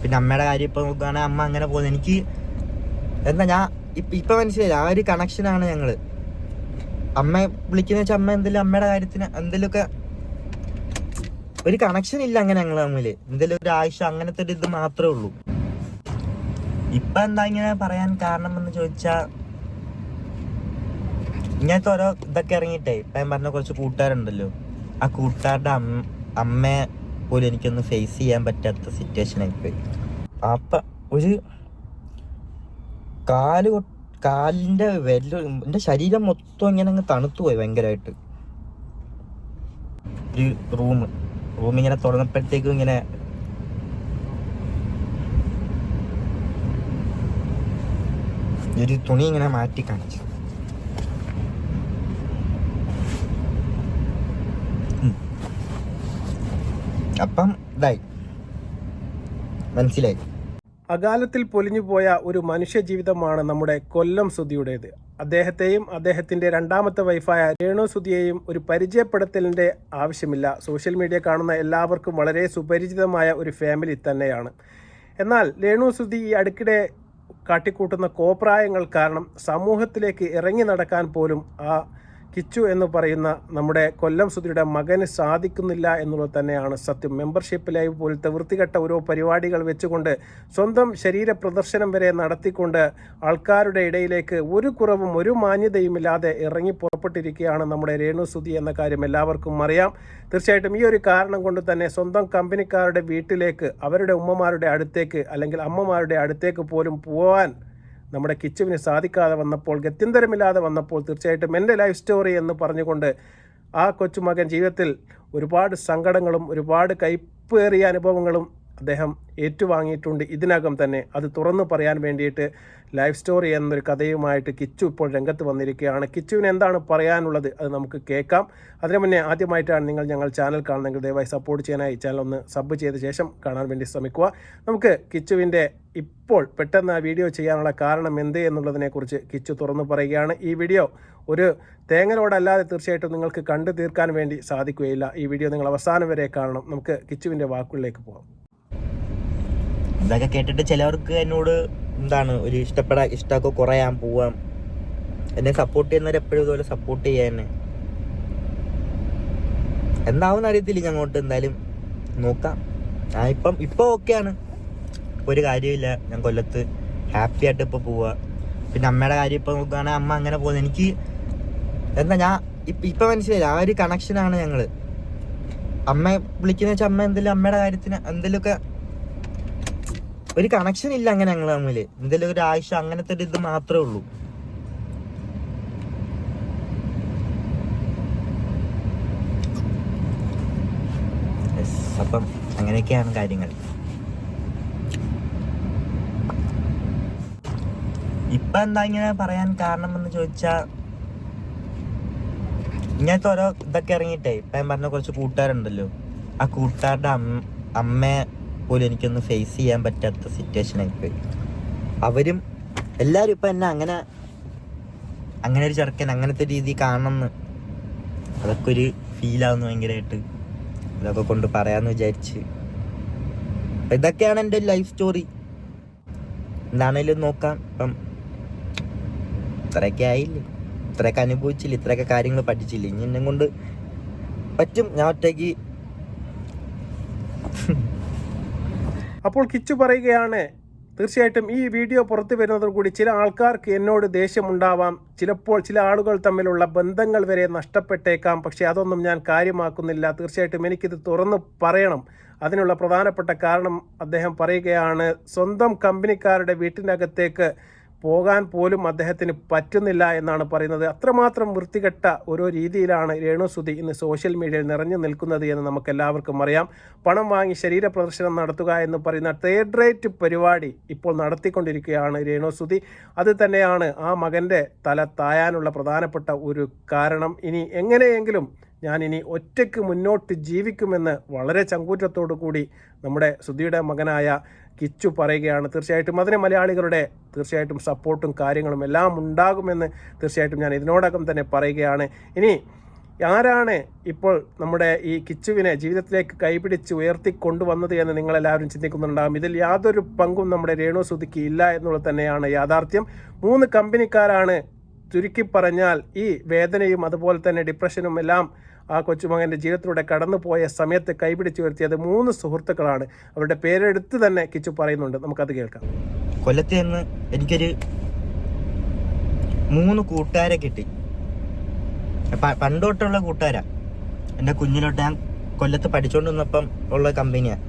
പിന്നെ അമ്മയുടെ കാര്യം ഇപ്പം നോക്കുകയാണെങ്കിൽ അമ്മ അങ്ങനെ പോകുന്നത് എനിക്ക് എന്താ ഞാൻ ഇപ്പം മനസ്സിലായില്ല. ആ ഒരു കണക്ഷനാണ് ഞങ്ങൾ. അമ്മ വിളിക്കുന്ന വെച്ചാൽ അമ്മ എന്തെങ്കിലും അമ്മയുടെ കാര്യത്തിന് എന്തെങ്കിലുമൊക്കെ ഒരു കണക്ഷൻ ഇല്ല അങ്ങനെ ഞങ്ങൾ തമ്മിൽ. എന്തെങ്കിലും ഒരു ആവശ്യം അങ്ങനത്തെ ഒരു ഇത് മാത്രമേ ഉള്ളൂ. ഇപ്പം എന്താ ഇങ്ങനെ പറയാൻ കാരണം എന്ന് ചോദിച്ചാൽ ഇങ്ങനത്തെ ഓരോ ഇതൊക്കെ ഇറങ്ങിയിട്ടേ ഇപ്പം ഞാൻ പറഞ്ഞ കുറച്ച് കൂട്ടുകാരുണ്ടല്ലോ, ആ കൂട്ടുകാരുടെ അമ്മയെ പോലും എനിക്കൊന്ന് ഫേസ് ചെയ്യാൻ പറ്റാത്ത സിറ്റുവേഷനായി പോയി. അപ്പം ഒരു കാലിൻ്റെ എൻ്റെ ശരീരം മൊത്തം ഇങ്ങനെ അങ്ങ് തണുത്തു പോയി ഭയങ്കരമായിട്ട്. ഒരു റൂമിങ്ങനെ തുറന്നപ്പോഴത്തേക്കും ഇങ്ങനെ ഒരു തുണി ഇങ്ങനെ മാറ്റി കാണിച്ചു. അപ്പം ഇതായി മനസ്സിലായി. അകാലത്തിൽ പൊലിഞ്ഞുപോയ ഒരു മനുഷ്യ ജീവിതമാണ് നമ്മുടെ കൊല്ലം സുധിയുടേത്. അദ്ദേഹത്തെയും അദ്ദേഹത്തിൻ്റെ രണ്ടാമത്തെ വൈഫായ രേണു സുധിയെയും ഒരു പരിചയപ്പെടുത്തലിൻ്റെ ആവശ്യമില്ല. സോഷ്യൽ മീഡിയ കാണുന്ന എല്ലാവർക്കും വളരെ സുപരിചിതമായ ഒരു ഫാമിലി തന്നെയാണ്. എന്നാൽ രേണു സുധി ഈ അടുത്തിടെ കാട്ടിക്കൂട്ടുന്ന കോപ്രായങ്ങൾ കാരണം സമൂഹത്തിലേക്ക് ഇറങ്ങി നടക്കാൻ പോലും ആ കിച്ചു എന്ന് പറയുന്ന നമ്മുടെ കൊല്ലം സുധിയുടെ മകന് സാധിക്കുന്നില്ല എന്നുള്ളത് തന്നെയാണ് സത്യം. മെമ്പർഷിപ്പ് ലൈവ് പോലത്തെ വൃത്തികെട്ട ഓരോ പരിപാടികൾ വെച്ചുകൊണ്ട് സ്വന്തം ശരീര പ്രദർശനം വരെ നടത്തിക്കൊണ്ട് ആൾക്കാരുടെ ഇടയിലേക്ക് ഒരു കുറവും ഒരു മാന്യതയുമില്ലാതെ ഇറങ്ങി പുറപ്പെട്ടിരിക്കുകയാണ് നമ്മുടെ രേണു സുധി എന്ന കാര്യം എല്ലാവർക്കും അറിയാം. തീർച്ചയായിട്ടും ഈ ഒരു കാരണം കൊണ്ട് തന്നെ സ്വന്തം കമ്പനിക്കാരുടെ വീട്ടിലേക്ക്, അവരുടെ ഉമ്മമാരുടെ അടുത്തേക്ക് അല്ലെങ്കിൽ അമ്മമാരുടെ അടുത്തേക്ക് പോലും പോകാൻ നമ്മുടെ കിച്ചുവിന് സാധിക്കാതെ വന്നപ്പോൾ, ഗത്യന്തരമില്ലാതെ വന്നപ്പോൾ തീർച്ചയായിട്ടും എൻ്റെ ലൈഫ് സ്റ്റോറി എന്ന് പറഞ്ഞുകൊണ്ട് ആ കൊച്ചുമകൻ ജീവിതത്തിൽ ഒരുപാട് സങ്കടങ്ങളും ഒരുപാട് കയ്പേറിയ അനുഭവങ്ങളും അദ്ദേഹം ഏറ്റുവാങ്ങിയിട്ടുണ്ട് ഇതിനകം തന്നെ. അത് തുറന്നു പറയാൻ വേണ്ടിയിട്ട് ലൈഫ് സ്റ്റോറി എന്നൊരു കഥയുമായിട്ട് കിച്ചു ഇപ്പോൾ രംഗത്ത് വന്നിരിക്കുകയാണ്. കിച്ചുവിന് എന്താണ് പറയാനുള്ളത് അത് നമുക്ക് കേൾക്കാം. അതിനു മുന്നേ ആദ്യമായിട്ടാണ് നിങ്ങൾ ഞങ്ങൾ ചാനൽ കാണുന്നെങ്കിൽ ദയവായി സപ്പോർട്ട് ചെയ്യാനായി ചാനൽ ഒന്ന് സബ് ചെയ്ത ശേഷം കാണാൻ വേണ്ടി ശ്രമിക്കുക. നമുക്ക് കിച്ചുവിൻ്റെ ഇപ്പോൾ പെട്ടെന്ന് ആ വീഡിയോ ചെയ്യാനുള്ള കാരണം എന്ത് എന്നുള്ളതിനെക്കുറിച്ച് കിച്ചു തുറന്നു പറയുകയാണ്. ഈ വീഡിയോ ഒരു തേങ്ങലോടല്ലാതെ തീർച്ചയായിട്ടും നിങ്ങൾക്ക് കണ്ടു തീർക്കാൻ വേണ്ടി സാധിക്കുകയില്ല. ഈ വീഡിയോ നിങ്ങൾ അവസാനം വരെ കാണണം. നമുക്ക് കിച്ചുവിൻ്റെ വാക്കുകളിലേക്ക് പോകാം. ഇതൊക്കെ കേട്ടിട്ട് ചിലവർക്ക് എന്നോട് എന്താണ് ഒരു ഇഷ്ടമൊക്കെ കുറയാൻ പോവാം. എന്നെ സപ്പോർട്ട് ചെയ്യുന്നവർ എപ്പോഴും ഇതുപോലെ സപ്പോർട്ട് ചെയ്യാൻ എന്താവുന്ന അറിയത്തില്ല. ഞാൻ അങ്ങോട്ട് എന്തായാലും നോക്കാം. ഞാൻ ഇപ്പം ഓക്കെയാണ്, ഇപ്പോൾ ഒരു കാര്യമില്ല. ഞാൻ കൊല്ലത്ത് ഹാപ്പി ആയിട്ട് ഇപ്പോൾ പോവുക. പിന്നെ അമ്മയുടെ കാര്യം ഇപ്പം നോക്കുകയാണെങ്കിൽ അമ്മ അങ്ങനെ പോകുന്നത് എനിക്ക് എന്താ ഞാൻ ഇപ്പം മനസ്സിലായില്ല. ആ ഒരു കണക്ഷനാണ് ഞങ്ങൾ. അമ്മ വിളിക്കുന്ന വെച്ചാൽ അമ്മ എന്തെങ്കിലും അമ്മയുടെ കാര്യത്തിന് എന്തെങ്കിലുമൊക്കെ ഒരു കണക്ഷൻ ഇല്ല അങ്ങനെ ഞങ്ങൾ തമ്മിൽ. എന്തെങ്കിലും ഒരു ആവശ്യം അങ്ങനത്തെ ഒരു ഇത് മാത്രമേ ഉള്ളൂ. അപ്പം അങ്ങനെയൊക്കെയാണ് കാര്യങ്ങൾ. ഇപ്പം എന്താ ഇങ്ങനെ പറയാൻ കാരണം എന്ന് ചോദിച്ചാൽ ഇങ്ങനത്തെ ഓരോ ഇതൊക്കെ ഇറങ്ങിയിട്ടേ ഇപ്പം ഞാൻ പറഞ്ഞ കുറച്ച് കൂട്ടുകാരുണ്ടല്ലോ, ആ കൂട്ടുകാരുടെ അമ്മയെ പോലും എനിക്കൊന്ന് ഫേസ് ചെയ്യാൻ പറ്റാത്ത സിറ്റുവേഷനായി പോയി. അവരും എല്ലാവരും ഇപ്പം എന്നെ അങ്ങനെ ഒരു ചെറുക്കൻ അങ്ങനത്തെ രീതി കാണണമെന്ന് അതൊക്കെ ഒരു ഫീലാവുന്നു ഭയങ്കരമായിട്ട്. ഇതൊക്കെ കൊണ്ട് പറയാമെന്ന് വിചാരിച്ച് അപ്പം ഇതൊക്കെയാണ് എൻ്റെ ലൈഫ് സ്റ്റോറി. എന്താണേലും നോക്കാം. ഇപ്പം ഇത്രയൊക്കെ ആയില്ലേ, ഇത്രയൊക്കെ അനുഭവിച്ചില്ല, ഇത്രയൊക്കെ കാര്യങ്ങൾ പഠിച്ചില്ല. ഇനി എന്നെ കൊണ്ട് പറ്റും. ഞാൻ ഒറ്റയ്ക്ക്. അപ്പോൾ കിച്ചു പറയുകയാണ്, തീർച്ചയായിട്ടും ഈ വീഡിയോ പുറത്തു വരുന്നതോടുകൂടി ചില ആൾക്കാർക്ക് എന്നോട് ദേഷ്യമുണ്ടാവാം. ചിലപ്പോൾ ചില ആളുകൾ തമ്മിലുള്ള ബന്ധങ്ങൾ വരെ നഷ്ടപ്പെട്ടേക്കാം. പക്ഷേ അതൊന്നും ഞാൻ കാര്യമാക്കുന്നില്ല. തീർച്ചയായിട്ടും എനിക്കിത് തുറന്നു പറയണം. അതിനുള്ള പ്രധാനപ്പെട്ട കാരണം അദ്ദേഹം പറയുകയാണ്, സ്വന്തം കമ്പനിക്കാരുടെ വീട്ടിനകത്തേക്ക് പോകാൻ പോലും അദ്ദേഹത്തിന് പറ്റുന്നില്ല എന്നാണ് പറയുന്നത്. അത്രമാത്രം വൃത്തികെട്ട ഓരോ രീതിയിലാണ് രേണു സുധി ഇന്ന് സോഷ്യൽ മീഡിയയിൽ നിറഞ്ഞു നിൽക്കുന്നത് എന്ന് നമുക്ക് എല്ലാവർക്കും അറിയാം. പണം വാങ്ങി ശരീര പ്രദർശനം നടത്തുക എന്ന് പറയുന്ന തേർഡ് റേറ്റ് പരിപാടി ഇപ്പോൾ നടത്തിക്കൊണ്ടിരിക്കുകയാണ് രേണു സുധി. അത് തന്നെയാണ് ആ മകൻ്റെ തല തായാനുള്ള പ്രധാനപ്പെട്ട ഒരു കാരണം. ഇനി എങ്ങനെയെങ്കിലും ഞാനിനി ഒറ്റയ്ക്ക് മുന്നോട്ട് ജീവിക്കുമെന്ന് വളരെ ചങ്കൂറ്റത്തോടു കൂടി നമ്മുടെ സുധിയുടെ മകനായ കിച്ചു പറയുകയാണ്. തീർച്ചയായിട്ടും അതിന് മലയാളികളുടെ തീർച്ചയായിട്ടും സപ്പോർട്ടും കാര്യങ്ങളും എല്ലാം ഉണ്ടാകുമെന്ന് തീർച്ചയായിട്ടും ഞാൻ ഇതിനോടകം തന്നെ പറയുകയാണ്. ഇനി ആരാണ് ഇപ്പോൾ നമ്മുടെ ഈ കിച്ചുവിനെ ജീവിതത്തിലേക്ക് കൈപിടിച്ച് ഉയർത്തിക്കൊണ്ടുവന്നത് എന്ന് നിങ്ങളെല്ലാവരും ചിന്തിക്കുന്നുണ്ടാകും. ഇതിൽ യാതൊരു പങ്കും നമ്മുടെ രേണു സുധിക്ക് ഇല്ല എന്നുള്ളത് തന്നെയാണ് യാഥാർത്ഥ്യം. 3 കമ്പനിക്കാരാണ് ചുരുക്കി പറഞ്ഞാൽ ഈ വേദനയും അതുപോലെ തന്നെ ഡിപ്രഷനും എല്ലാം ആ കൊച്ചുമകൻ്റെ ജീവിതത്തിലൂടെ കടന്നുപോയ സമയത്ത് കൈപിടിച്ച് ഉയർത്തിയത് 3 സുഹൃത്തുക്കളാണ്. അവരുടെ പേരെടുത്ത് തന്നെ കിച്ചു പറയുന്നുണ്ട്. നമുക്കത് കേൾക്കാം. കൊല്ലത്ത് നിന്ന് എനിക്കൊരു 3 കൂട്ടുകാരെ കിട്ടി. പണ്ടോട്ടുള്ള കൂട്ടുകാരാ. എൻ്റെ കുഞ്ഞിലോട്ട് ഞാൻ കൊല്ലത്ത് പഠിച്ചുകൊണ്ട് വന്നപ്പം ഉള്ള കമ്പനിയാണ്.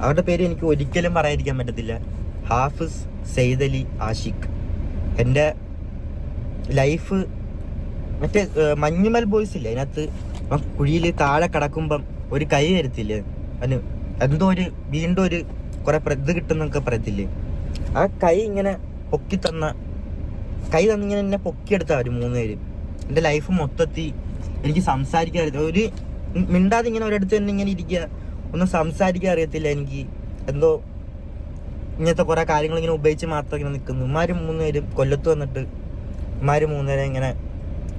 അവരുടെ പേര് എനിക്ക് ഒരിക്കലും പറയാതിരിക്കാൻ പറ്റത്തില്ല. ഹാഫിസ്, സെയ്ദലി, ആഷിഖ്. എൻ്റെ ലൈഫ് മറ്റേ മഞ്ഞുമൽ ബോയ്സ് ഇല്ലേ, അതിനകത്ത് കുഴിയിൽ താഴെ കിടക്കുമ്പം ഒരു കൈ വരത്തില്ലേ, അതിന് എന്തോ ഒരു വീണ്ടും ഒരു കുറെ ഇത് കിട്ടുന്നൊക്കെ പറയത്തില്ലേ, ആ കൈ ഇങ്ങനെ പൊക്കി തന്ന കൈ തന്നിങ്ങനെ എന്നെ പൊക്കിയെടുത്താ ഒരു 3 പേര്. എൻ്റെ ലൈഫ് മൊത്തത്തിൽ എനിക്ക് സംസാരിക്കാൻ ഒരു മിണ്ടാതെ ഇങ്ങനെ ഒരിടത്ത് തന്നെ ഇങ്ങനെ ഇരിക്കുക, ഒന്നും സംസാരിക്കാൻ അറിയത്തില്ല എനിക്ക്. എന്തോ ഇങ്ങനത്തെ കുറെ കാര്യങ്ങൾ ഇങ്ങനെ ഉപയോഗിച്ച് മാത്രം ഇങ്ങനെ നിൽക്കുന്നു. ഇമാര് 3 പേരും കൊല്ലത്ത് വന്നിട്ട് ഇമാര് 3 പേരെ ഇങ്ങനെ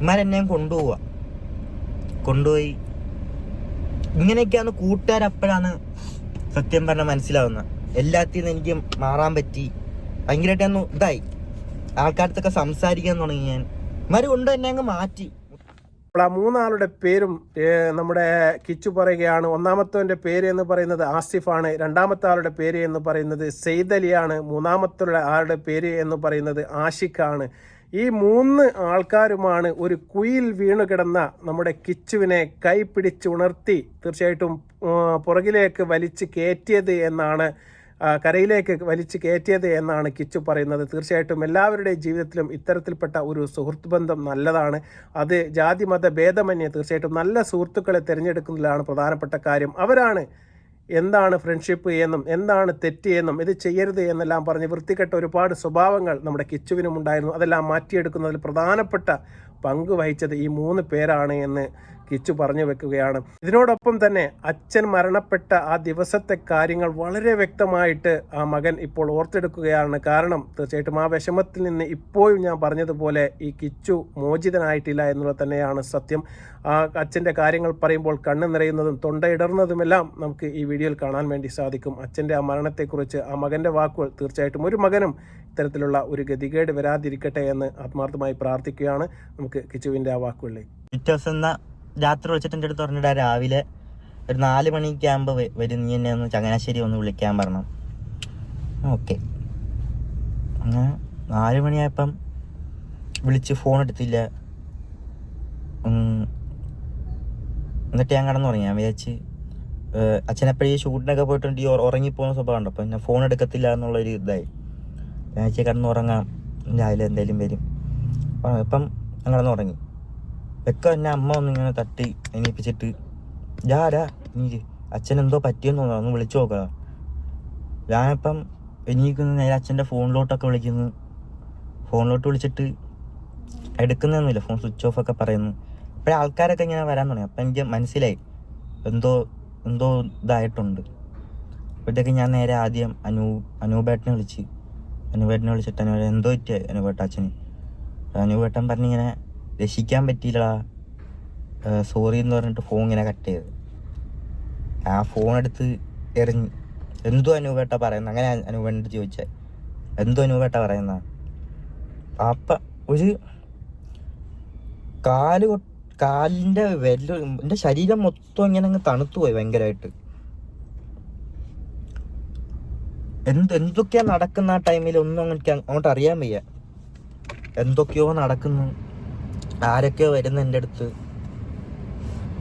ഇമാരെന്നെയും കൊണ്ടുപോയി ഇങ്ങനെയൊക്കെയാണ് കൂട്ടുകാരപ്പോഴാണ് സത്യം പറഞ്ഞാൽ മനസ്സിലാവുന്നത്. എല്ലാത്തിൽ നിന്ന് എനിക്ക് മാറാൻ പറ്റി. ഭയങ്കരമായിട്ടൊന്ന് ഇതായി, ആൾക്കാരത്തൊക്കെ സംസാരിക്കാൻ തുടങ്ങി. ഞാൻ ഇമാര് കൊണ്ട് തന്നെ അങ്ങ് മാറ്റി. അപ്പോൾ ആ 3 ആളുടെ പേരും നമ്മുടെ കിച്ചു പറയുകയാണ്. ഒന്നാമത്തവൻ്റെ പേര് എന്ന് പറയുന്നത് ആസിഫാണ്. രണ്ടാമത്തെ ആളുടെ പേര് എന്ന് പറയുന്നത് സെയ്ദലിയാണ്. മൂന്നാമത്തെ ആളുടെ പേര് എന്ന് പറയുന്നത് ആഷിഖാണ്. ഈ 3 ആൾക്കാരുമാണ് ഒരു കുയിൽ വീണു കിടന്ന നമ്മുടെ കിച്ചുവിനെ കൈപിടിച്ചുണർത്തി തീർച്ചയായിട്ടും പുറകിലേക്ക് വലിച്ച് കയറ്റിയത് എന്നാണ്, കരയിലേക്ക് വലിച്ചു കയറ്റിയത് എന്നാണ് കിച്ചു പറയുന്നത്. തീർച്ചയായിട്ടും എല്ലാവരുടെയും ജീവിതത്തിലും ഇത്തരത്തിൽപ്പെട്ട ഒരു സുഹൃത്ത് ബന്ധം നല്ലതാണ്. അത് ജാതി മത ഭേദമന്യേ തീർച്ചയായിട്ടും നല്ല സുഹൃത്തുക്കളെ തിരഞ്ഞെടുക്കുന്നതിലാണ് പ്രധാനപ്പെട്ട കാര്യം. അവരാണ് എന്താണ് ഫ്രണ്ട്ഷിപ്പ് എന്നും എന്താണ് തെറ്റ് എന്നും ഇത് ചെയ്യരുത് എന്നെല്ലാം പറഞ്ഞ് വൃത്തികെട്ട ഒരുപാട് സ്വഭാവങ്ങൾ നമ്മുടെ കിച്ചുവിനും ഉണ്ടായിരുന്നു. അതെല്ലാം മാറ്റിയെടുക്കുന്നതിൽ പ്രധാനപ്പെട്ട പങ്ക് വഹിച്ചത് ഈ 3 പേരാണ് എന്ന് കിച്ചു പറഞ്ഞു വെക്കുകയാണ്. ഇതിനോടൊപ്പം തന്നെ അച്ഛൻ മരണപ്പെട്ട ആ ദിവസത്തെ കാര്യങ്ങൾ വളരെ വ്യക്തമായിട്ട് ആ മകൻ ഇപ്പോൾ ഓർത്തെടുക്കുകയാണ്. കാരണം തീർച്ചയായിട്ടും ആ വിഷമത്തിൽ നിന്ന് ഇപ്പോഴും ഞാൻ പറഞ്ഞതുപോലെ ഈ കിച്ചു മോചിതനായിട്ടില്ല എന്നുള്ളത് തന്നെയാണ് സത്യം. ആ അച്ഛൻ്റെ കാര്യങ്ങൾ പറയുമ്പോൾ കണ്ണ് നിറയുന്നതും തൊണ്ടയിടർന്നതുമെല്ലാം നമുക്ക് ഈ വീഡിയോയിൽ കാണാൻ വേണ്ടി സാധിക്കും. അച്ഛൻ്റെ ആ മരണത്തെക്കുറിച്ച് ആ മകൻ്റെ വാക്കുകൾ തീർച്ചയായിട്ടും ഒരു മകനും ഇത്തരത്തിലുള്ള ഒരു ഗതികേട് വരാതിരിക്കട്ടെ എന്ന് ആത്മാർത്ഥമായി പ്രാർത്ഥിക്കുകയാണ്. നമുക്ക് കിച്ചുവിൻ്റെ ആ വാക്കുകളിലേക്ക്. പിറ്റേ ദിവസം രാത്രി വിളിച്ചിട്ട് എൻ്റെ അടുത്ത് പറഞ്ഞിട്ട് രാവിലെ ഒരു 4 മണിക്ക് ആകുമ്പോൾ വരും, നീ എന്നെ ഒന്ന് ചങ്ങനാശ്ശേരി ഒന്ന് വിളിക്കാൻ പറഞ്ഞു. ഓക്കെ, അങ്ങനെ 4 മണിയായപ്പം വിളിച്ച് ഫോൺ എടുത്തില്ല. എന്നിട്ട് ഞാൻ കിടന്നുറങ്ങി. ഞാൻ വിചാരിച്ച് അച്ഛനെപ്പോഴും ഈ ഷൂട്ടിനൊക്കെ പോയിട്ടുണ്ട് ഈ ഉറങ്ങിപ്പോകുന്ന സ്വഭാവം ഉണ്ട്, അപ്പം ഞാൻ ഫോൺ എടുക്കത്തില്ല എന്നുള്ളൊരു ഇതായി. ഞാൻ വെച്ചാൽ കിടന്നുറങ്ങാം, രാവിലെ എന്തായാലും വരും. ഇപ്പം ഞാൻ കിടന്നുറങ്ങി. വെക്ക എന്നെ അമ്മ ഒന്നിങ്ങനെ തട്ടി എണീപ്പിച്ചിട്ട് നീ അച്ഛനെന്തോ പറ്റിയെന്ന് തോന്നുന്നു, ഒന്ന് വിളിച്ചു നോക്കാം. ഞാനിപ്പം എണീക്കുന്ന നേരെ അച്ഛൻ്റെ ഫോണിലോട്ടൊക്കെ വിളിക്കുന്നു. ഫോണിലോട്ട് വിളിച്ചിട്ട് എടുക്കുന്നൊന്നുമില്ല, ഫോൺ സ്വിച്ച് ഓഫ് ഒക്കെ പറയുന്നു. അപ്പോഴേ ആൾക്കാരൊക്കെ ഇങ്ങനെ വരാൻ തുടങ്ങി. അപ്പം എനിക്ക് മനസ്സിലായി എന്തോ ഇതായിട്ടുണ്ട്. അപ്പോഴത്തേക്ക് ഞാൻ നേരെ ആദ്യം അനൂപേട്ടനെ വിളിച്ചിട്ട് എന്തോ പറ്റിയ അനൂപേട്ട അച്ഛന്. അനൂപേട്ടൻ പറഞ്ഞിങ്ങനെ രക്ഷിക്കാൻ പറ്റിയില്ല, സോറി എന്ന് പറഞ്ഞിട്ട് ഫോൺ ഇങ്ങനെ കട്ട് ചെയ്ത് ആ ഫോൺ എടുത്ത് എറിഞ്ഞ്. എന്തോ അനൂപേട്ട പറയുന്ന, അങ്ങനെ അനൂപേട്ട ചോദിച്ചാൽ എന്തോ അനൂപേട്ട പറയുന്ന. അപ്പം ഒരു കാലിൻ്റെ എൻ്റെ ശരീരം മൊത്തം ഇങ്ങനെ അങ്ങ് തണുത്തു പോയി ഭയങ്കരമായിട്ട്. എന്തൊക്കെയാ നടക്കുന്ന ആ ടൈമിൽ ഒന്നും എനിക്ക് അങ്ങോട്ട് അറിയാൻ വയ്യ. എന്തൊക്കെയോ നടക്കുന്നു, ആരൊക്കെയോ വരുന്നു എൻ്റെ അടുത്ത്,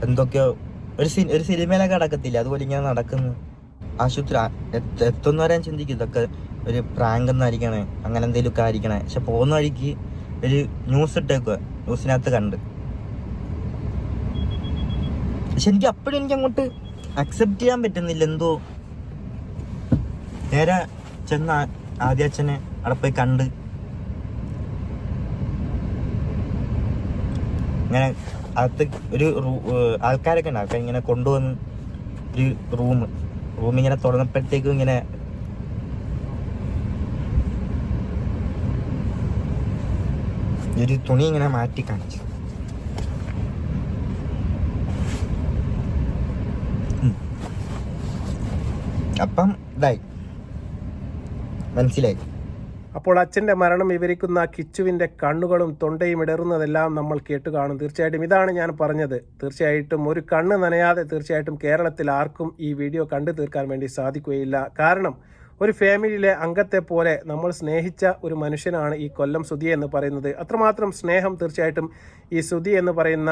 എന്തൊക്കെയോ ഒരു സിനിമയിലൊക്കെ നടക്കത്തില്ല അതുപോലെ ഇങ്ങനെ നടക്കുന്നു. ആശുപത്രി എത്തുന്നവരെ ഞാൻ ചിന്തിക്കും ഇതൊക്കെ ഒരു പ്രാങ്ക് എന്നായിരിക്കണേ, അങ്ങനെ എന്തെങ്കിലുമൊക്കെ ആയിരിക്കണേ. പക്ഷെ പോകുന്ന വഴിക്ക് ഒരു ന്യൂസ് ഇട്ടേക്കുക, ന്യൂസിനകത്ത് കണ്ട്. പക്ഷെ എനിക്ക് അപ്പോഴും എനിക്ക് അങ്ങോട്ട് അക്സെപ്റ്റ് ചെയ്യാൻ പറ്റുന്നില്ല. എന്തോ നേരെ ചെന്ന് ആദ്യ അച്ഛനെ അവിടെ പോയി കണ്ട് ഇങ്ങനെ അകത്ത് ഒരു ആൾക്കാരൊക്കെ ഉണ്ട്. ആൾക്കാർ ഇങ്ങനെ കൊണ്ടുവന്ന് ഒരു റൂമിങ്ങനെ തുറന്നപ്പോഴത്തേക്കും ഇങ്ങനെ ഒരു തുണി ഇങ്ങനെ മാറ്റി കാണിച്ചു. അപ്പം ഇതായി മനസ്സിലായി. അപ്പോൾ അച്ഛൻ്റെ മരണം വിവരിക്കുന്ന കിച്ചുവിൻ്റെ കണ്ണുകളും തൊണ്ടയും ഇടറുന്നതെല്ലാം നമ്മൾ കേട്ടു കാണും. തീർച്ചയായിട്ടും ഇതാണ് ഞാൻ പറഞ്ഞത്. തീർച്ചയായിട്ടും ഒരു കണ്ണ് നനയാതെ തീർച്ചയായിട്ടും കേരളത്തിൽ ആർക്കും ഈ വീഡിയോ കണ്ടു തീർക്കാൻ വേണ്ടി സാധിക്കുകയില്ല. കാരണം ഒരു ഫാമിലിയിലെ അംഗത്തെ പോലെ നമ്മൾ സ്നേഹിച്ച ഒരു മനുഷ്യനാണ് ഈ കൊല്ലം സുധി എന്ന് പറയുന്നത്. അത്രമാത്രം സ്നേഹം തീർച്ചയായിട്ടും ഈ സുധി എന്ന് പറയുന്ന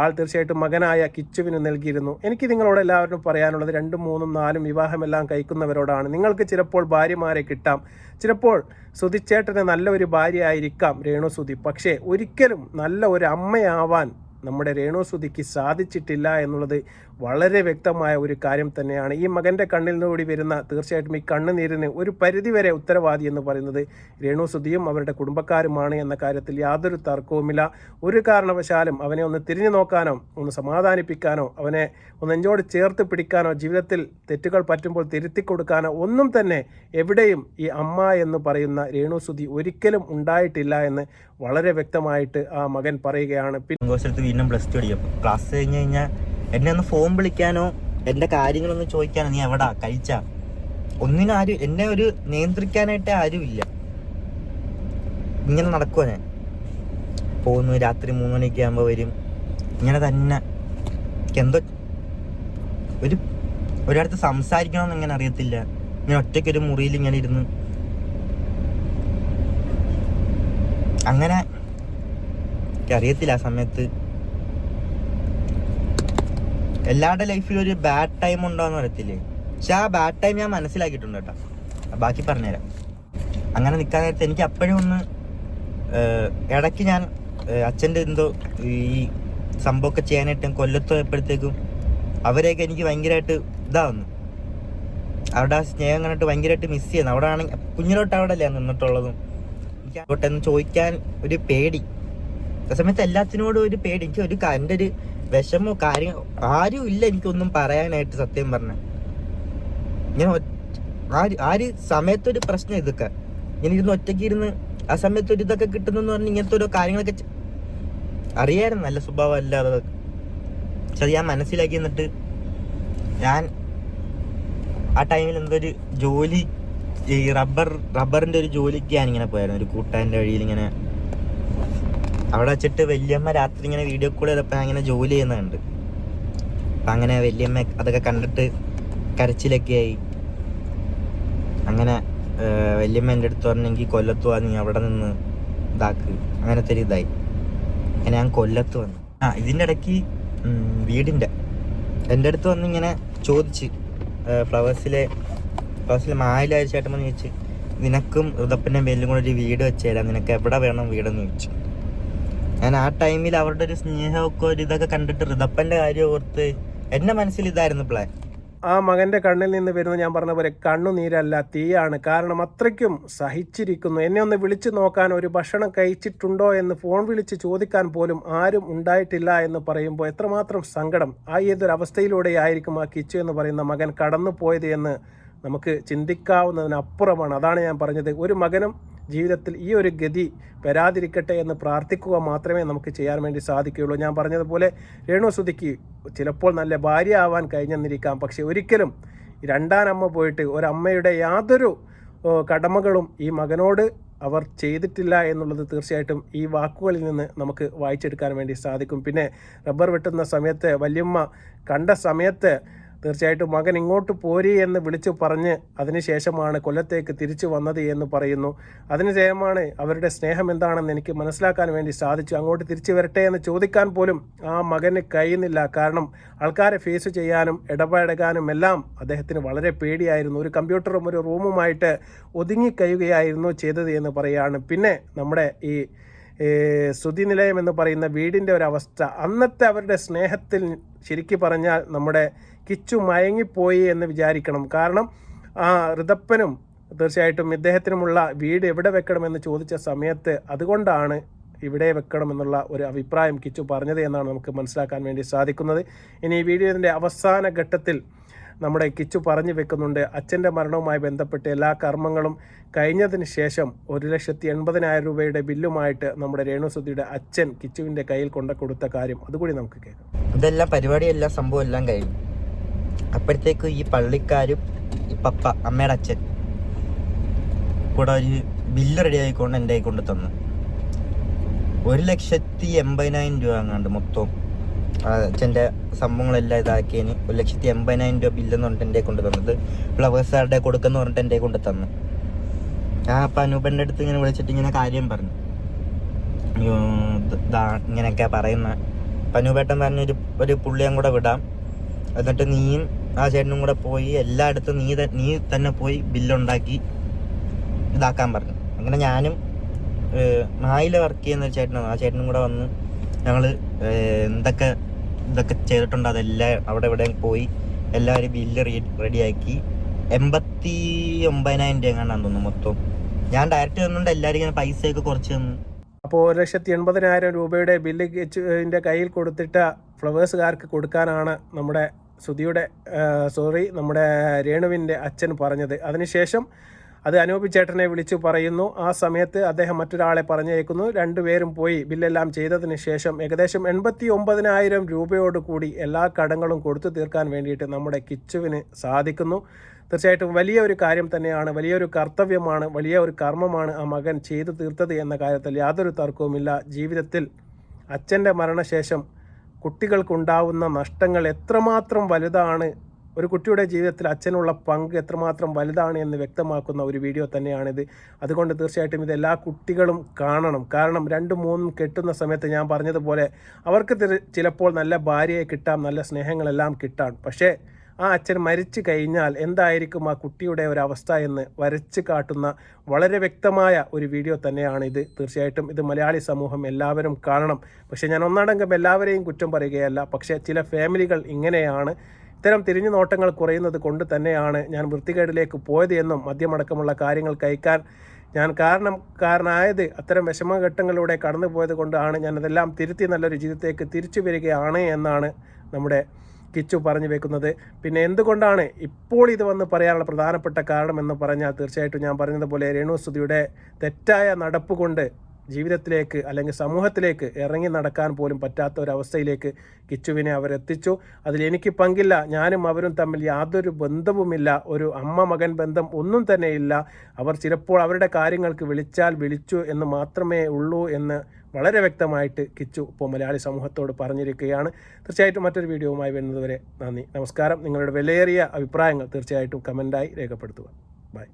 ആൾ തീർച്ചയായിട്ടും മകനായ കിച്ചുവിന് നൽകിയിരുന്നു. എനിക്ക് നിങ്ങളോട് എല്ലാവരും പറയാനുള്ളത് 2, 3, 4 വിവാഹമെല്ലാം കഴിക്കുന്നവരോടാണ്. നിങ്ങൾക്ക് ചിലപ്പോൾ ഭാര്യമാരെ കിട്ടാം, ചിലപ്പോൾ സുധിച്ചേട്ടന് നല്ല ഒരു ഭാര്യ ആയിരിക്കാം രേണു സുധി. പക്ഷേ ഒരിക്കലും നല്ല ഒരു അമ്മയാവാൻ നമ്മുടെ രേണു സുധിക്ക് സാധിച്ചിട്ടില്ല എന്നുള്ളത് വളരെ വ്യക്തമായ ഒരു കാര്യം തന്നെയാണ്. ഈ മകൻ്റെ കണ്ണിൽ നിന്നുകൂടി വരുന്ന തീർച്ചയായിട്ടും ഈ കണ്ണുനീരിന് ഒരു പരിധിവരെ ഉത്തരവാദി എന്ന് പറയുന്നത് രേണു സുധിയും അവരുടെ കുടുംബക്കാരുമാണ് എന്ന കാര്യത്തിൽ യാതൊരു തർക്കവുമില്ല. ഒരു കാരണവശാലും അവനെ ഒന്ന് തിരിഞ്ഞു നോക്കാനോ ഒന്ന് സമാധാനിപ്പിക്കാനോ അവനെ ഒന്ന് നെഞ്ചോട് ചേർത്ത് പിടിക്കാനോ ജീവിതത്തിൽ തെറ്റുകൾ പറ്റുമ്പോൾ തിരുത്തി കൊടുക്കാനോ ഒന്നും തന്നെ എവിടെയും ഈ അമ്മ എന്ന് പറയുന്ന രേണു സുധി ഒരിക്കലും ഉണ്ടായിട്ടില്ല എന്ന് വളരെ വ്യക്തമായിട്ട് ആ മകൻ പറയുകയാണ്. വീണ്ടും +2 പഠിക്കും. ക്ലാസ് കഴിഞ്ഞ് കഴിഞ്ഞാൽ എന്നെ ഒന്ന് ഫോൺ വിളിക്കാനോ എൻ്റെ കാര്യങ്ങളൊന്ന് ചോദിക്കാനോ നീ എവിടാ കഴിച്ചാ ഒന്നിനും ആരും എന്നെ ഒരു നിയന്ത്രിക്കാനായിട്ട് ആരുമില്ല. ഇങ്ങനെ നടക്കുവാ ഞാൻ. പോകുന്നു, രാത്രി 3 മണിയൊക്കെ ആകുമ്പോൾ വരും. ഇങ്ങനെ തന്നെ എന്തോ ഒരിടത്ത് സംസാരിക്കണമെന്ന് ഇങ്ങനെ അറിയത്തില്ല. ഇങ്ങനെ ഒറ്റയ്ക്കൊരു മുറിയിൽ ഇങ്ങനെ ഇരുന്ന് അങ്ങനെ അറിയത്തില്ല. ആ സമയത്ത് എല്ലാവരുടെ ലൈഫിൽ ഒരു ബാഡ് ടൈം ഉണ്ടോയെന്ന് അറിയത്തില്ലേ. പക്ഷെ ആ ബാഡ് ടൈം ഞാൻ മനസ്സിലാക്കിയിട്ടുണ്ട് കേട്ടോ. ബാക്കി പറഞ്ഞുതരാം. അങ്ങനെ നിൽക്കാൻ നേരത്തെ എനിക്ക് അപ്പോഴും ഒന്ന് ഇടയ്ക്ക് ഞാൻ അച്ഛൻ്റെ എന്തോ ഈ സംഭവമൊക്കെ ചെയ്യാനായിട്ട് കൊല്ലത്ത് പോയപ്പോഴത്തേക്കും അവരെയൊക്കെ എനിക്ക് ഭയങ്കരമായിട്ട് ഇതാവുന്നു. അവിടെ ആ സ്നേഹം കണ്ടിട്ട് ഭയങ്കരമായിട്ട് മിസ് ചെയ്യുന്നു. അവിടെ ആണെങ്കിൽ കുഞ്ഞിലോട്ട് അവിടെ അല്ലേ നിന്നിട്ടുള്ളതും. എനിക്ക് അങ്ങോട്ടെന്ന് ചോദിക്കാൻ ഒരു പേടി. ആ സമയത്ത് എല്ലാത്തിനോടും ഒരു പേടി. എനിക്ക് എൻ്റെ ഒരു വിഷമോ കാര്യം ആരും ഇല്ല എനിക്കൊന്നും പറയാനായിട്ട്. സത്യം പറഞ്ഞ ഇങ്ങനെ ആര് സമയത്തൊരു പ്രശ്നം ഇതൊക്കെ ഇങ്ങനെ ഇരുന്ന് ഒറ്റയ്ക്ക് ഇരുന്ന് ആ സമയത്ത് ഒരു ഇതൊക്കെ കിട്ടുന്നെന്ന് പറഞ്ഞ് ഇങ്ങനത്തെ ഓരോ കാര്യങ്ങളൊക്കെ അറിയായിരുന്നു. നല്ല സ്വഭാവം അല്ല അതൊക്കെ. പക്ഷെ അത് ഞാൻ മനസ്സിലാക്കി. എന്നിട്ട് ഞാൻ ആ ടൈമിൽ എന്തോ ഒരു ജോലി ഈ റബ്ബറിൻ്റെ ഒരു ജോലിക്ക് ഞാനിങ്ങനെ പോയായിരുന്നു. ഒരു കൂട്ടാൻ്റെ വഴിയിൽ ഇങ്ങനെ അവിടെ വെച്ചിട്ട് വല്യമ്മ രാത്രി ഇങ്ങനെ വീഡിയോ കോൾ ചെയ്തപ്പോൾ അങ്ങനെ ജോലി ചെയ്യുന്നുണ്ട്. അപ്പം അങ്ങനെ വല്യമ്മ അതൊക്കെ കണ്ടിട്ട് കരച്ചിലൊക്കെ ആയി. അങ്ങനെ വല്യമ്മ എൻ്റെ അടുത്ത് പറഞ്ഞെങ്കിൽ കൊല്ലത്ത് പോവാ, നീ അവിടെ നിന്ന് ഇതാക്ക്, അങ്ങനത്തെ ഒരു ഇതായി. അങ്ങനെ ഞാൻ കൊല്ലത്ത് വന്നു. ഇതിൻ്റെ ഇടയ്ക്ക് വീടിൻ്റെ എൻ്റെ അടുത്ത് വന്ന് ഇങ്ങനെ ചോദിച്ച് ഫ്ലവേഴ്സിലെ മായിലായ ചേട്ടൻ വന്ന് ചോദിച്ച് നിനക്കും ഋതപ്പൻ്റെ മേലും കൂടെ ഒരു വീട് വെച്ച് തരാം, നിനക്ക് എവിടെ വേണം വീടെന്ന് ചോദിച്ചു. ഞാൻ ആ ടൈമിൽ അവരുടെ ഒരു സ്നേഹമൊക്കെ ഒരു ഇതൊക്കെ കണ്ടിട്ട് ഋതപ്പൻ്റെ കാര്യം ഓർത്ത് എൻ്റെ മനസ്സിൽ ഇതായിരുന്നു പ്ലാൻ. ആ മകൻ്റെ കണ്ണിൽ നിന്ന് വരുന്ന ഞാൻ പറഞ്ഞ പോലെ കണ്ണുനീരല്ല, തീയാണ്. കാരണം അത്രയ്ക്കും സഹിച്ചിരിക്കുന്നു. എന്നെ ഒന്ന് വിളിച്ചു നോക്കാൻ, ഒരു ഭക്ഷണം കഴിച്ചിട്ടുണ്ടോ എന്ന് ഫോൺ വിളിച്ച് ചോദിക്കാൻ പോലും ആരും ഉണ്ടായിട്ടില്ല എന്ന് പറയുമ്പോൾ എത്രമാത്രം സങ്കടം. ആ ഏതൊരവസ്ഥയിലൂടെ ആയിരിക്കും ആ കിച്ചു എന്ന് പറയുന്ന മകൻ കടന്നു പോയത് എന്ന് നമുക്ക് ചിന്തിക്കാവുന്നതിനപ്പുറമാണ്. അതാണ് ഞാൻ പറഞ്ഞത്. ഒരു മകനും ജീവിതത്തിൽ ഈ ഒരു ഗതി വരാതിരിക്കട്ടെ എന്ന് പ്രാർത്ഥിക്കുക മാത്രമേ നമുക്ക് ചെയ്യാൻ വേണ്ടി സാധിക്കുകയുള്ളൂ. ഞാൻ പറഞ്ഞതുപോലെ രേണു സുധിക്ക് ചിലപ്പോൾ നല്ല ഭാര്യ ആവാൻ കഴിഞ്ഞെന്നിരിക്കാം. പക്ഷെ ഒരിക്കലും രണ്ടാനമ്മ പോയിട്ട് ഒരമ്മയുടെ യാതൊരു കടമകളും ഈ മകനോട് അവർ ചെയ്തിട്ടില്ല എന്നുള്ളത് തീർച്ചയായിട്ടും ഈ വാക്കുകളിൽ നിന്ന് നമുക്ക് വായിച്ചെടുക്കാൻ വേണ്ടി സാധിക്കും. പിന്നെ റബ്ബർ വെട്ടുന്ന സമയത്ത് വല്യമ്മ കണ്ട സമയത്ത് തീർച്ചയായിട്ടും മകൻ ഇങ്ങോട്ട് പോരി എന്ന് വിളിച്ചു പറഞ്ഞ് അതിനുശേഷമാണ് കൊല്ലത്തേക്ക് തിരിച്ചു വന്നത് എന്ന് പറയുന്നു. അതിനുശേഷമാണ് അവരുടെ സ്നേഹം എന്താണെന്ന് എനിക്ക് മനസ്സിലാക്കാൻ വേണ്ടി സാധിച്ചു. അങ്ങോട്ട് തിരിച്ചു വരട്ടെ എന്ന് ചോദിക്കാൻ പോലും ആ മകന് കഴിയുന്നില്ല. കാരണം ആൾക്കാരെ ഫേസ് ചെയ്യാനും ഇടപഴകാനും എല്ലാം അദ്ദേഹത്തിന് വളരെ പേടിയായിരുന്നു. ഒരു കമ്പ്യൂട്ടറും ഒരു റൂമുമായിട്ട് ഒതുങ്ങിക്കഴിയുകയായിരുന്നു ചെയ്തത് എന്ന് പറയുകയാണ്. പിന്നെ നമ്മുടെ ഈ സുധി നിലയം എന്ന് പറയുന്ന വീടിൻ്റെ ഒരവസ്ഥ, അന്നത്തെ അവരുടെ സ്നേഹത്തിൽ ശരിക്കും പറഞ്ഞാൽ നമ്മുടെ കിച്ചു മയങ്ങിപ്പോയി എന്ന് വിചാരിക്കണം. കാരണം ആ ഋതപ്പനും തീർച്ചയായിട്ടും ഇദ്ദേഹത്തിനുമുള്ള വീട് എവിടെ വെക്കണമെന്ന് ചോദിച്ച സമയത്ത് അതുകൊണ്ടാണ് ഇവിടെ വെക്കണമെന്നുള്ള ഒരു അഭിപ്രായം കിച്ചു പറഞ്ഞത് എന്നാണ് നമുക്ക് മനസ്സിലാക്കാൻ വേണ്ടി സാധിക്കുന്നത്. ഇനി ഈ വീഡിയോയുടെ അവസാന ഘട്ടത്തിൽ നമ്മുടെ കിച്ചു പറഞ്ഞു വെക്കുന്നുണ്ട്, അച്ഛൻ്റെ മരണവുമായി ബന്ധപ്പെട്ട് എല്ലാ കർമ്മങ്ങളും കഴിഞ്ഞതിന് ശേഷം 1,80,000 രൂപയുടെ ബില്ലുമായിട്ട് നമ്മുടെ രേണു സുധിയുടെ അച്ഛൻ കിച്ചുവിൻ്റെ കയ്യിൽ കൊടുത്ത കാര്യം അതുകൂടി നമുക്ക് കേൾക്കാം. ഇതെല്ലാം പരിപാടിയെല്ലാം സംഭവം എല്ലാം കഴിഞ്ഞു. അപ്പോഴത്തേക്ക് ഈ പള്ളിക്കാരും പപ്പ അമ്മയുടെ അച്ഛൻ കൂടെ ഒരു ബില്ല് റെഡി ആയിക്കൊണ്ട് എൻ്റെ കൈ കൊണ്ട് തന്നു. 1,80,000 രൂപ അങ്ങാണ്ട് മൊത്തം അച്ഛൻ്റെ സംഭവങ്ങളെല്ലാം ഇതാക്കിയതിന് 1,80,000 രൂപ ബില്ലെന്ന് പറഞ്ഞിട്ട് എൻ്റെ കൊണ്ട് തന്നത്. ഫ്ലവേഴ്സുകാരുടെ കൊടുക്കുന്ന പറഞ്ഞിട്ട് എൻ്റെ കൊണ്ട് തന്നു. ഞാൻ അപ്പം അനൂപൻ്റെ അടുത്ത് ഇങ്ങനെ വിളിച്ചിട്ട് ഇങ്ങനെ കാര്യം പറഞ്ഞു, ഇങ്ങനെയൊക്കെ പറയുന്ന. അനൂപേട്ടൻ പറഞ്ഞൊരു പുള്ളിയും കൂടെ വിടാം, എന്നിട്ട് നീയും ആ ചേട്ടനും കൂടെ പോയി എല്ലായിടത്തും നീ തന്നെ പോയി ബില്ലുണ്ടാക്കി ഇതാക്കാൻ പറഞ്ഞു. അങ്ങനെ ഞാനും മായിൽ വർക്ക് ചെയ്യുന്ന ഒരു ചേട്ടനാണ്, ആ ചേട്ടനും കൂടെ വന്ന് ഞങ്ങൾ ഇതൊക്കെ ചെയ്തിട്ടുണ്ട്. അതെല്ലാം അവിടെ ഇവിടെ പോയി എല്ലാവരും ബില്ല് റെഡിയാക്കി 89,000 രൂപ എങ്ങാണ്ടാന്ന് തോന്നുന്നു മൊത്തം. ഞാൻ ഡയറക്റ്റ് തന്നുകൊണ്ട് എല്ലാവരും ഇങ്ങനെ പൈസയൊക്കെ കുറച്ച് തന്നു. അപ്പോൾ 1,80,000 രൂപയുടെ ബില്ല് കിച്ചുവിൻ്റെ കയ്യിൽ കൊടുത്തിട്ട് ഫ്ലവേഴ്സുകാർക്ക് കൊടുക്കാനാണ് നമ്മുടെ നമ്മുടെ രേണുവിൻ്റെ അച്ഛൻ പറഞ്ഞത്. അതിനുശേഷം അത് അനൂപ് ചേട്ടനെ വിളിച്ചു പറയുന്നു. ആ സമയത്ത് അദ്ദേഹം മറ്റൊരാളെ പറഞ്ഞേക്കുന്നു. രണ്ടുപേരും പോയി ബില്ലെല്ലാം ചെയ്തതിന് ശേഷം ഏകദേശം 89,000 രൂപയോട് കൂടി എല്ലാ കടങ്ങളും കൊടുത്തു തീർക്കാൻ വേണ്ടിയിട്ട് നമ്മുടെ കിച്ചുവിന് സാധിക്കുന്നു. തീർച്ചയായിട്ടും വലിയ ഒരു കാര്യം തന്നെയാണ്, വലിയൊരു കർത്തവ്യമാണ്, വലിയ ഒരു കർമ്മമാണ് ആ മകൻ ചെയ്തു തീർത്തത് എന്ന കാര്യത്തിൽ യാതൊരു തർക്കവുമില്ല. ജീവിതത്തിൽ അച്ഛൻ്റെ മരണശേഷം കുട്ടികൾക്കുണ്ടാവുന്ന നഷ്ടങ്ങൾ എത്രമാത്രം വലുതാണ്, ഒരു കുട്ടിയുടെ ജീവിതത്തിൽ അച്ഛനുള്ള പങ്ക് എത്രമാത്രം വലുതാണ് എന്ന് വ്യക്തമാക്കുന്ന ഒരു വീഡിയോ തന്നെയാണിത്. അതുകൊണ്ട് തീർച്ചയായിട്ടും ഇത് എല്ലാ കുട്ടികളും കാണണം. കാരണം 2-3 കെട്ടുന്ന സമയത്ത് ഞാൻ പറഞ്ഞതുപോലെ അവർക്ക് ചിലപ്പോൾ നല്ല ഭാര്യയെ കിട്ടാം, നല്ല സ്നേഹങ്ങളെല്ലാം കിട്ടാം. പക്ഷേ ആ അച്ഛൻ മരിച്ചു കഴിഞ്ഞാൽ എന്തായിരിക്കും ആ കുട്ടിയുടെ ഒരു അവസ്ഥ എന്ന് വരച്ച് കാട്ടുന്ന വളരെ വ്യക്തമായ ഒരു വീഡിയോ തന്നെയാണിത്. തീർച്ചയായിട്ടും ഇത് മലയാളി സമൂഹം എല്ലാവരും കാണണം. പക്ഷേ ഞാൻ ഒന്നടങ്കം എല്ലാവരെയും കുറ്റം പറയുകയല്ല, പക്ഷേ ചില ഫാമിലികൾ ഇങ്ങനെയാണ്. ഇത്തരം തിരിഞ്ഞു നോട്ടങ്ങൾ കുറയുന്നത് കൊണ്ട് തന്നെയാണ് ഞാൻ വൃത്തികേടിലേക്ക് പോയത് എന്നും മദ്യമടക്കമുള്ള കാര്യങ്ങൾ കഴിക്കാൻ ഞാൻ കാരണമായത് അത്തരം വിഷമഘട്ടങ്ങളിലൂടെ കടന്നു പോയത് കൊണ്ടാണ്. ഞാനതെല്ലാം തിരുത്തി നല്ലൊരു ജീവിതത്തേക്ക് തിരിച്ചു വരികയാണ് എന്നാണ് നമ്മുടെ കിച്ചു പറഞ്ഞു വെക്കുന്നത്. പിന്നെ എന്തുകൊണ്ടാണ് ഇപ്പോൾ ഇത് വന്ന് പറയാനുള്ള പ്രധാനപ്പെട്ട കാരണം എന്ന് പറഞ്ഞാൽ തീർച്ചയായിട്ടും ഞാൻ പറഞ്ഞതുപോലെ രേണുസുതിയുടെ തെറ്റായ നടപ്പ് കൊണ്ട് ജീവിതത്തിലേക്ക് അല്ലെങ്കിൽ സമൂഹത്തിലേക്ക് ഇറങ്ങി നടക്കാൻ പോലും പറ്റാത്ത ഒരവസ്ഥയിലേക്ക് കിച്ചുവിനെ അവരെത്തിച്ചു. അതിലെനിക്ക് പങ്കില്ല, ഞാനും അവരും തമ്മിൽ യാതൊരു ബന്ധവുമില്ല, ഒരു അമ്മ മകൻ ബന്ധം ഒന്നും തന്നെ ഇല്ല. അവർ ചിലപ്പോൾ അവരുടെ കാര്യങ്ങൾക്ക് വിളിച്ചാൽ വിളിച്ചു എന്ന് മാത്രമേ ഉള്ളൂ എന്ന് വളരെ വ്യക്തമായിട്ട് കിച്ചു ഇപ്പോൾ മലയാളി സമൂഹത്തോട് പറഞ്ഞിരിക്കുകയാണ്. തീർച്ചയായിട്ടും മറ്റൊരു വീഡിയോവുമായി വരുന്നതുവരെ നന്ദി, നമസ്കാരം. നിങ്ങളുടെ വിലയേറിയ അഭിപ്രായങ്ങൾ തീർച്ചയായിട്ടും കമൻറ്റായി രേഖപ്പെടുത്തുക. ബൈ.